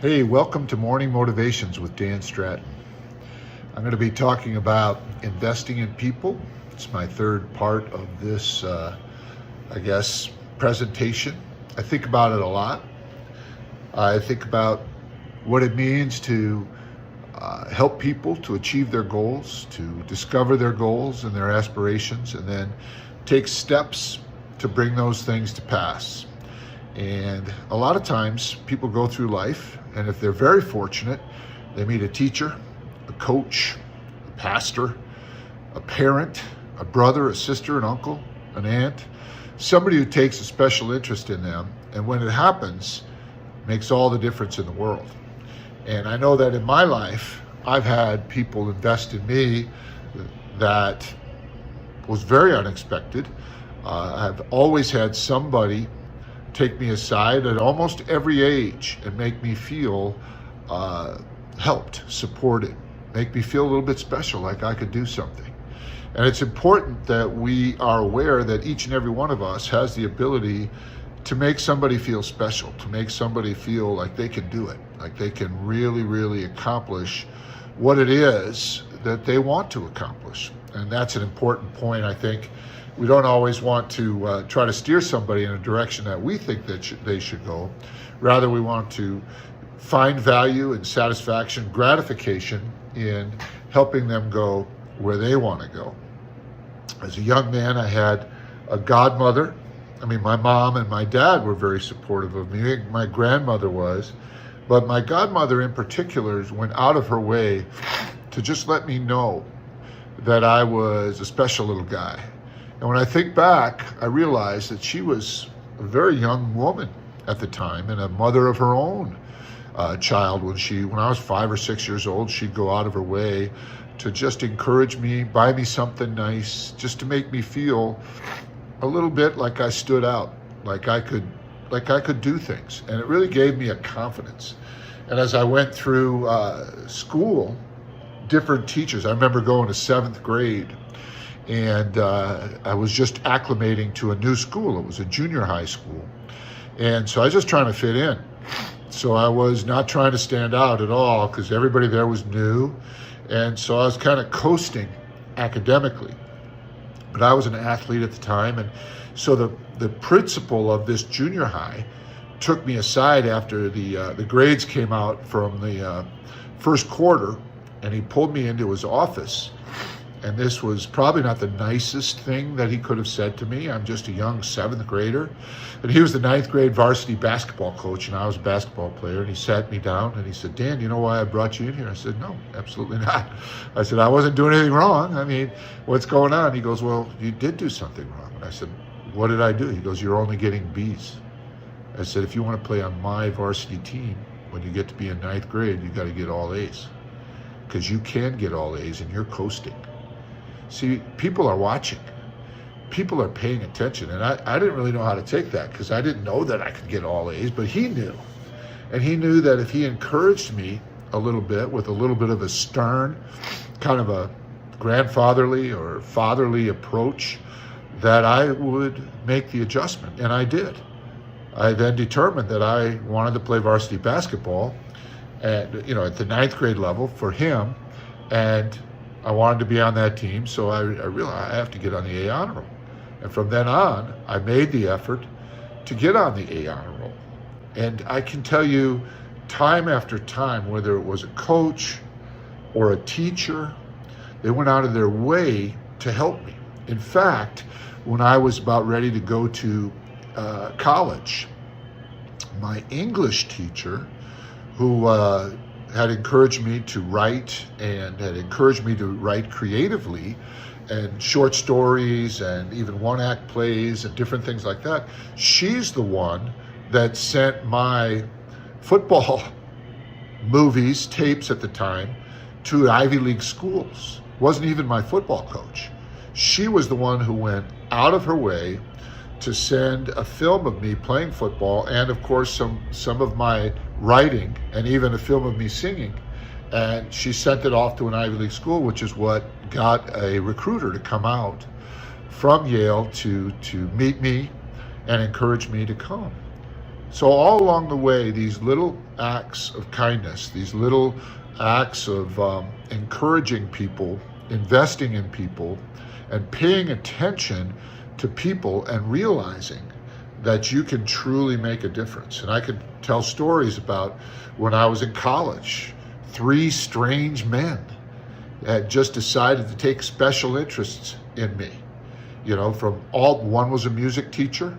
Hey, welcome to Morning Motivations with Dan Stratton. I'm going to be talking about investing in people. It's my third part of this, presentation. I think about it a lot. I think about what it means to help people to achieve their goals, to discover their goals and their aspirations, and then take steps to bring those things to pass. And a lot of times people go through life, and if they're very fortunate, they meet a teacher, a coach, a pastor, a parent, a brother, a sister, an uncle, an aunt, somebody who takes a special interest in them. And when it happens, makes all the difference in the world. And I know that in my life, I've had people invest in me that was very unexpected. I've always had somebody take me aside at almost every age and make me feel helped, supported, make me feel a little bit special, like I could do something. And it's important that we are aware that each and every one of us has the ability to make somebody feel special, to make somebody feel like they can do it, like they can really, really accomplish what it is that they want to accomplish. And that's an important point, I think. We don't always want to try to steer somebody in a direction that we think that they should go. Rather, we want to find value and satisfaction, gratification in helping them go where they want to go. As a young man, I had a godmother. My mom and my dad were very supportive of me. My grandmother was. But my godmother in particular went out of her way to just let me know that I was a special little guy. And when I think back, I realized that she was a very young woman at the time and a mother of her own child. When I was 5 or 6 years old, she'd go out of her way to just encourage me, buy me something nice, just to make me feel a little bit like I stood out, like I could do things. And it really gave me a confidence. And as I went through school, different teachers, I remember going to 7th grade, and I was just acclimating to a new school. It was a junior high school. And so I was just trying to fit in. So I was not trying to stand out at all because everybody there was new. And so I was kind of coasting academically. But I was an athlete at the time. And so the principal of this junior high took me aside after the grades came out from the first quarter, and he pulled me into his office. And this was probably not the nicest thing that he could have said to me. I'm just a young 7th grader. And he was the 9th grade varsity basketball coach, and I was a basketball player. And he sat me down and he said, "Dan, you know why I brought you in here?" I said, "No, absolutely not." I said, "I wasn't doing anything wrong. What's going on?" He goes, "Well, you did do something wrong." And I said, "What did I do?" He goes, "You're only getting B's." I said, "If you want to play on my varsity team, when you get to be in 9th grade, you got to get all A's. Because you can get all A's and you're coasting." See, people are watching. People are paying attention. And I didn't really know how to take that because I didn't know that I could get all A's, but he knew. And he knew that if he encouraged me a little bit with a little bit of a stern, kind of a grandfatherly or fatherly approach, that I would make the adjustment. And I did. I then determined that I wanted to play varsity basketball at the 9th grade level for him. And I wanted to be on that team, so I realized I have to get on the A honor roll. And from then on, I made the effort to get on the A honor roll. And I can tell you time after time, whether it was a coach or a teacher, they went out of their way to help me. In fact, when I was about ready to go to college, my English teacher, who had encouraged me to write and had encouraged me to write creatively and short stories and even one-act plays and different things like that. She's the one that sent my football movies, tapes at the time, to Ivy League schools. Wasn't even my football coach. She was the one who went out of her way to send a film of me playing football and, of course, some of my writing and even a film of me singing. And she sent it off to an Ivy League school, which is what got a recruiter to come out from Yale to meet me and encourage me to come. So all along the way, these little acts of kindness, these little acts of encouraging people, investing in people, and paying attention to people and realizing that you can truly make a difference. And I could tell stories about when I was in college, 3 strange men had just decided to take special interests in me. You know, one was a music teacher,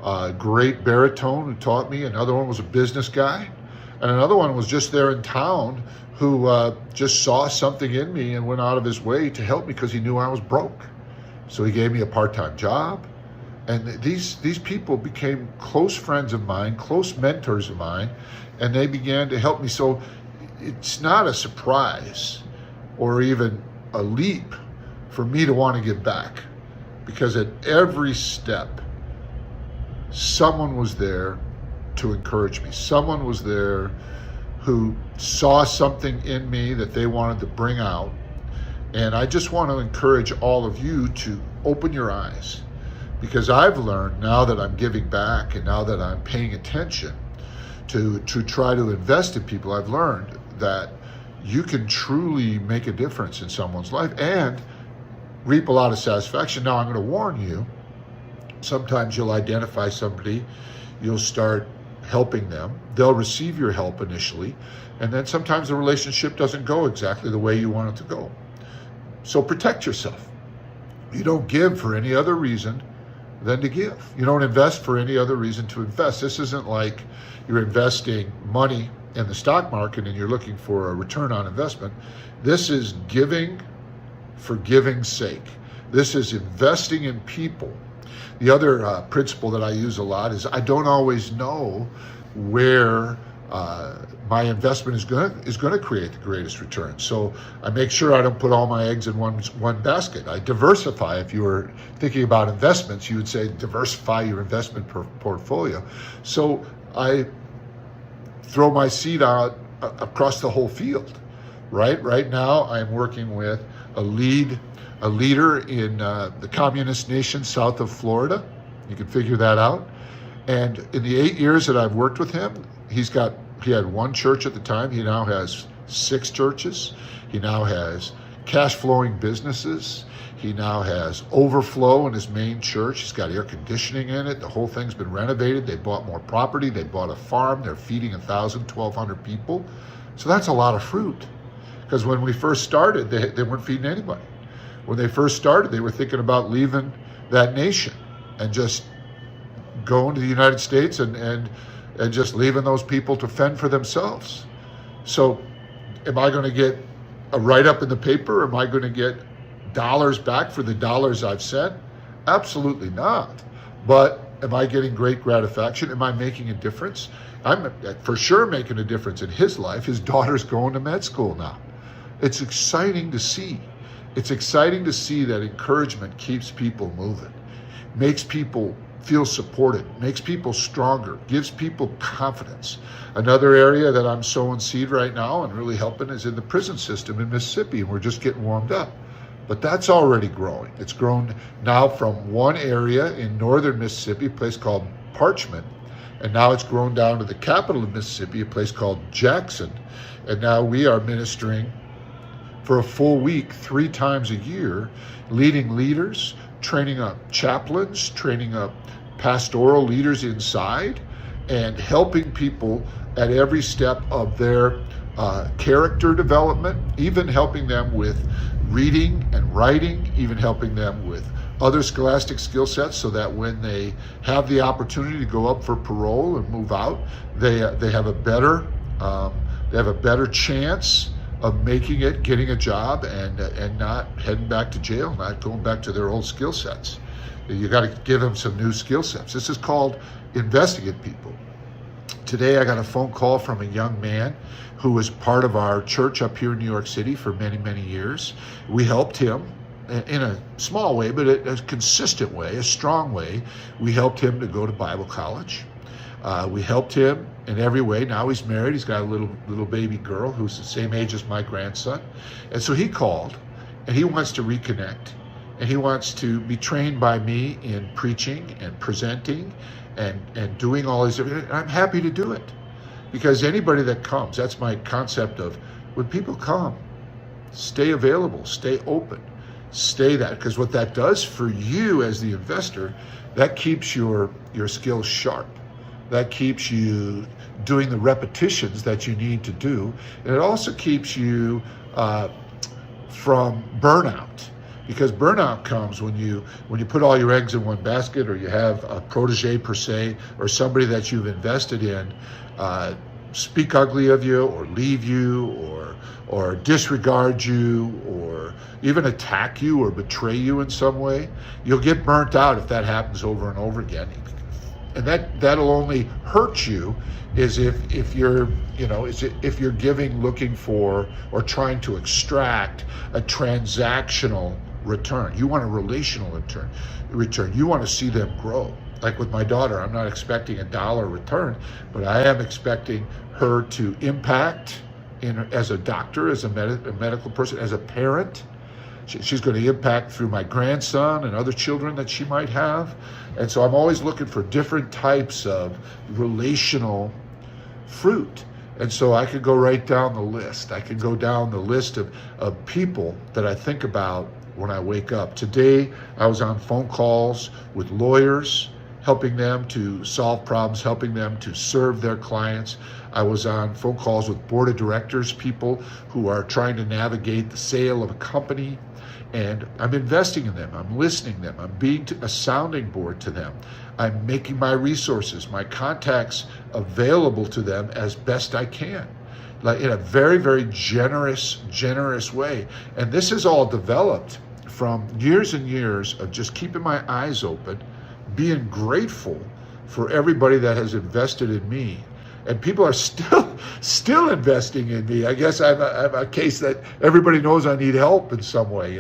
a great baritone who taught me. Another one was a business guy. And another one was just there in town who just saw something in me and went out of his way to help me because he knew I was broke. So he gave me a part-time job. And these people became close friends of mine, close mentors of mine, and they began to help me. So it's not a surprise or even a leap for me to want to give back, because at every step, someone was there to encourage me. Someone was there who saw something in me that they wanted to bring out. And I just want to encourage all of you to open your eyes, because I've learned, now that I'm giving back and now that I'm paying attention to try to invest in people, I've learned that you can truly make a difference in someone's life and reap a lot of satisfaction. Now, I'm going to warn you, sometimes you'll identify somebody, you'll start helping them, they'll receive your help initially, and then sometimes the relationship doesn't go exactly the way you want it to go. So protect yourself. You don't give for any other reason than to give. You don't invest for any other reason to invest. This isn't like you're investing money in the stock market and you're looking for a return on investment. This is giving for giving's sake. This is investing in people. The other principle that I use a lot is I don't always know where my investment is going to create the greatest return. So I make sure I don't put all my eggs in one basket. I diversify. If you were thinking about investments, you would say diversify your investment portfolio. So I throw my seed out across the whole field. Right now, I'm working with a leader in the communist nation south of Florida. You can figure that out. And in the 8 years that I've worked with him, he had 1 church at the time. He now has 6 churches. He now has cash flowing businesses. He now has overflow in his main church. He's got air conditioning in it. The whole thing's been renovated. They bought more property. They bought a farm. They're feeding 1,000, 1,200 people. So that's a lot of fruit. Because when we first started, they weren't feeding anybody. When they first started, they were thinking about leaving that nation and just going to the United States and just leaving those people to fend for themselves. So am I going to get a write-up in the paper? Am I going to get dollars back for the dollars I've sent? Absolutely not. But am I getting great gratification? Am I making a difference? I'm for sure making a difference in his life. His daughter's going to med school now. It's exciting to see. It's exciting to see that encouragement keeps people moving, makes people feel supported, makes people stronger, gives people confidence. Another area that I'm sowing seed right now and really helping is in the prison system in Mississippi, and we're just getting warmed up. But that's already growing. It's grown now from one area in northern Mississippi, a place called Parchment, and now it's grown down to the capital of Mississippi, a place called Jackson. And now we are ministering for a full week, 3 times a year, leading leaders, training up chaplains, training up pastoral leaders inside, and helping people at every step of their character development, even helping them with reading and writing, even helping them with other scholastic skill sets, so that when they have the opportunity to go up for parole and move out, they have a better chance of making it, getting a job, and not heading back to jail, not going back to their old skill sets. You got to give them some new skill sets. This is called investing in people. Today I got a phone call from a young man who was part of our church up here in New York City for many, many years. We helped him in a small way, but a consistent way, a strong way. We helped him to go to Bible college. We helped him in every way. Now he's married. He's got a little baby girl who's the same age as my grandson. And so he called, and he wants to reconnect, and he wants to be trained by me in preaching and presenting and doing all these different, I'm happy to do it. Because anybody that comes, that's my concept of when people come, stay available, stay open, stay that. Because what that does for you as the investor, that keeps your skills sharp. That keeps you doing the repetitions that you need to do. And it also keeps you from burnout. Because burnout comes when you put all your eggs in one basket, or you have a protege per se, or somebody that you've invested in speak ugly of you, or leave you, or disregard you, or even attack you or betray you in some way. You'll get burnt out if that happens over and over again. And that'll only hurt you is if you're giving, looking for, or trying to extract a transactional return. You want a relational return. You want to see them grow. Like with my daughter, I'm not expecting $1 return, but I am expecting her to impact as a doctor, as a medical person, as a parent. She's going to impact through my grandson and other children that she might have. And so I'm always looking for different types of relational fruit. And so I could go right down the list. I could go down the list of people that I think about when I wake up. Today, I was on phone calls with lawyers, helping them to solve problems, helping them to serve their clients. I was on phone calls with board of directors, people who are trying to navigate the sale of a company, and I'm investing in them. I'm listening to them. I'm being a sounding board to them. I'm making my resources, my contacts available to them as best I can, like in a very, very generous way. And this is all developed from years and years of just keeping my eyes open, being grateful for everybody that has invested in me. And people are still investing in me. I guess I'm a case that everybody knows I need help in some way,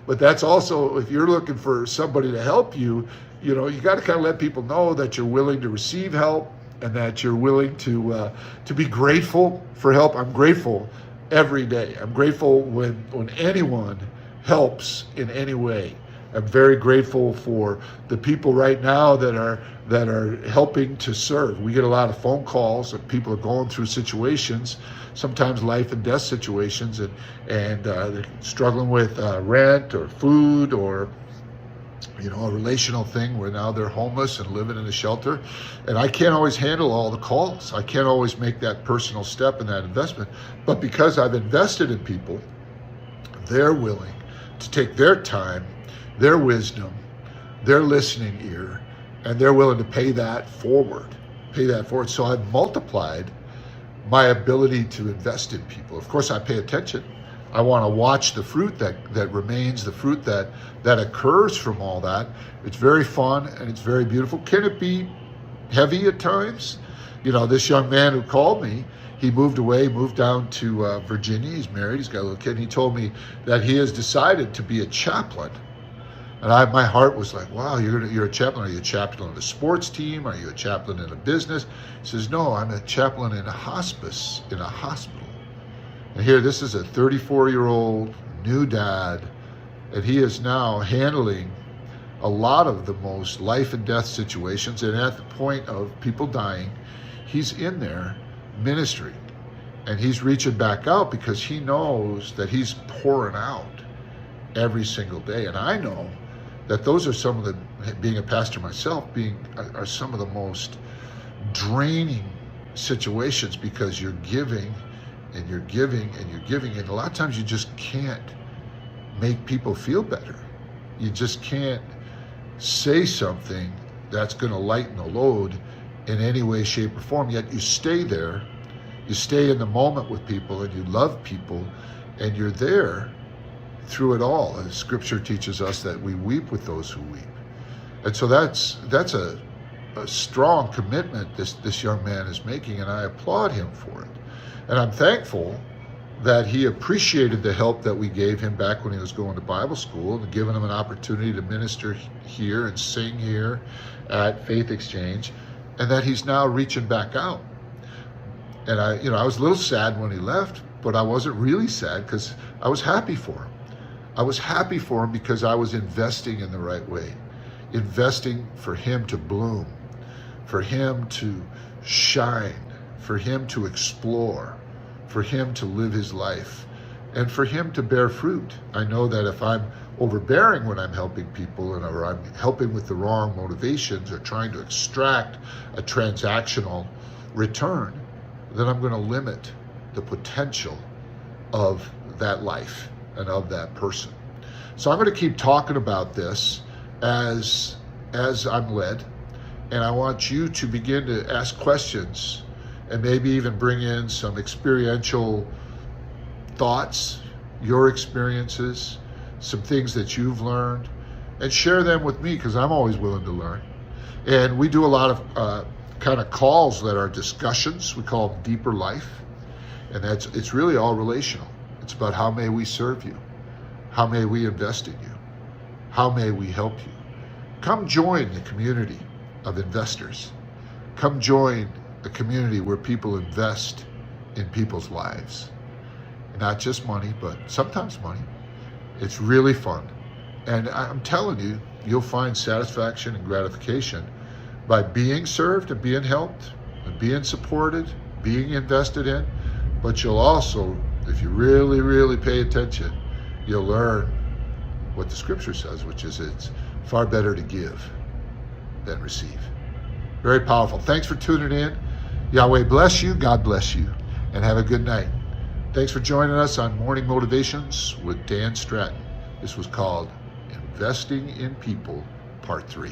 But that's also, if you're looking for somebody to help you, you got to kind of let people know that you're willing to receive help and that you're willing to be grateful for help. I'm grateful every day. I'm grateful when anyone helps in any way. I'm very grateful for the people right now that are helping to serve. We get a lot of phone calls that people are going through situations, sometimes life and death situations, and they're struggling with rent or food, or a relational thing where now they're homeless and living in a shelter. And I can't always handle all the calls. I can't always make that personal step and that investment. But because I've invested in people, they're willing to take their time, their wisdom, their listening ear, and they're willing to pay that forward. So I've multiplied my ability to invest in people. Of course, I pay attention. I want to watch the fruit that remains, the fruit that occurs from all that. It's very fun and it's very beautiful. Can it be heavy at times? This young man who called me, he moved down to Virginia. He's married, he's got a little kid. And he told me that he has decided to be a chaplain. And my heart was like, wow, you're a chaplain. Are you a chaplain on a sports team? Are you a chaplain in a business? He says, no, I'm a chaplain in a hospice, in a hospital. And here, this is a 34-year-old new dad, and he is now handling a lot of the most life and death situations. And at the point of people dying, he's in there ministering. And he's reaching back out because he knows that he's pouring out every single day. And I know that those are some of the, being a pastor myself, are some of the most draining situations, because you're giving and you're giving and you're giving, and a lot of times you just can't make people feel better. You just can't say something that's going to lighten the load in any way, shape, or form, yet you stay there, you stay in the moment with people, and you love people, and you're there through it all. As Scripture teaches us that we weep with those who weep. And so that's a strong commitment this young man is making, and I applaud him for it. And I'm thankful that he appreciated the help that we gave him back when he was going to Bible school, and giving him an opportunity to minister here and sing here at Faith Exchange, and that he's now reaching back out. And I was a little sad when he left, but I wasn't really sad, because I was happy for him. I was happy for him because I was investing in the right way, investing for him to bloom, for him to shine, for him to explore, for him to live his life, and for him to bear fruit. I know that if I'm overbearing when I'm helping people, or I'm helping with the wrong motivations or trying to extract a transactional return, then I'm going to limit the potential of that life and of that person. So I'm going to keep talking about this as I'm led, and I want you to begin to ask questions and maybe even bring in some experiential thoughts, your experiences, some things that you've learned, and share them with me, because I'm always willing to learn. And we do a lot of kind of calls that are discussions. We call them Deeper Life, and it's really all relational. It's about how may we serve you, how may we invest in you, how may we help you. Come join the community of investors. Come join a community where people invest in people's lives. Not just money, but sometimes money. It's really fun. And I'm telling you, you'll find satisfaction and gratification by being served and being helped and being supported, being invested in. But you'll also, if you really, really pay attention, you'll learn what the scripture says, which is it's far better to give than receive. Very powerful. Thanks for tuning in. Yahweh bless you, God bless you, and have a good night. Thanks for joining us on Morning Motivations with Dan Stratton. This was called Investing in People, Part 3.